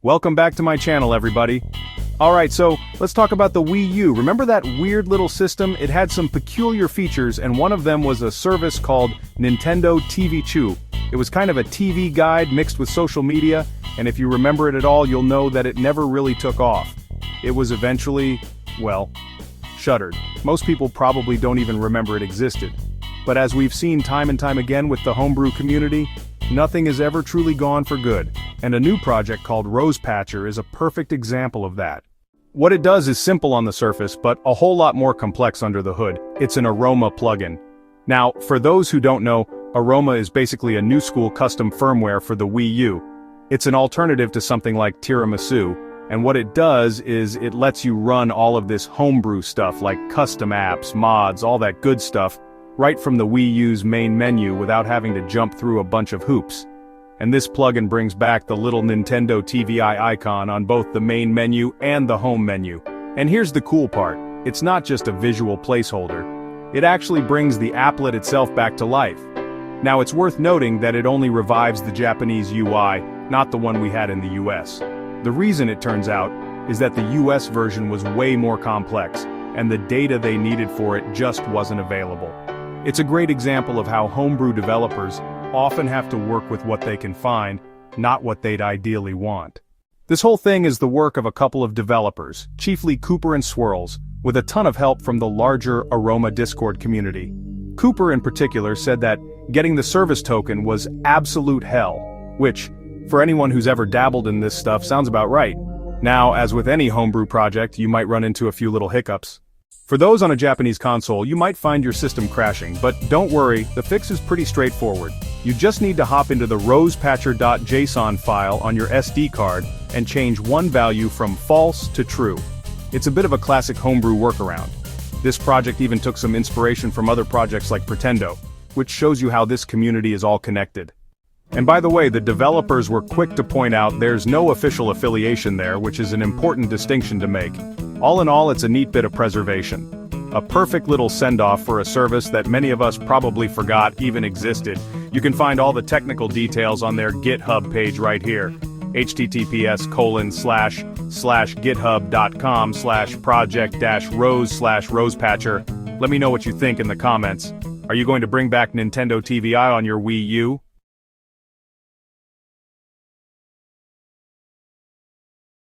Welcome back to my channel, everybody. Alright, so let's talk about the Wii U. Remember that weird little system? It had some peculiar features, and one of them was a service called Nintendo TVii. It was kind of a TV guide mixed with social media, and if you remember it at all, you'll know that it never really took off. It was eventually, well, shuttered. Most people probably don't even remember it existed. But as we've seen time and time again with the homebrew community, nothing is ever truly gone for good, and a new project called Rosepatcher is a perfect example of that. What it does is simple on the surface, but a whole lot more complex under the hood. It's an Aroma plugin. Now, for those who don't know, Aroma is basically a new school custom firmware for the Wii U. It's an alternative to something like Tiramisu, and what it does is it lets you run all of this homebrew stuff like custom apps, mods, all that good stuff, right from the Wii U's main menu without having to jump through a bunch of hoops. And this plugin brings back the little Nintendo TVii icon on both the main menu and the home menu. And here's the cool part, it's not just a visual placeholder. It actually brings the applet itself back to life. Now it's worth noting that it only revives the Japanese UI, not the one we had in the US. The reason, it turns out, is that the US version was way more complex, and the data they needed for it just wasn't available. It's a great example of how homebrew developers often have to work with what they can find, not what they'd ideally want. This whole thing is the work of a couple of developers, chiefly Cooper and Swirls, with a ton of help from the larger Aroma Discord community. Cooper in particular said that getting the service token was absolute hell, which, for anyone who's ever dabbled in this stuff, sounds about right. Now, as with any homebrew project, you might run into a few little hiccups. For those on a Japanese console, you might find your system crashing, but don't worry, the fix is pretty straightforward. You just need to hop into the rosepatcher.json file on your SD card and change one value from false to true. It's a bit of a classic homebrew workaround. This project even took some inspiration from other projects like Pretendo, which shows you how this community is all connected. And by the way, the developers were quick to point out there's no official affiliation there, which is an important distinction to make. All in all, it's a neat bit of preservation. A perfect little send-off for a service that many of us probably forgot even existed. You can find all the technical details on their GitHub page right here. https://github.com/project-rose/rosepatcher. Let me know what you think in the comments. Are you going to bring back Nintendo TVii on your Wii U?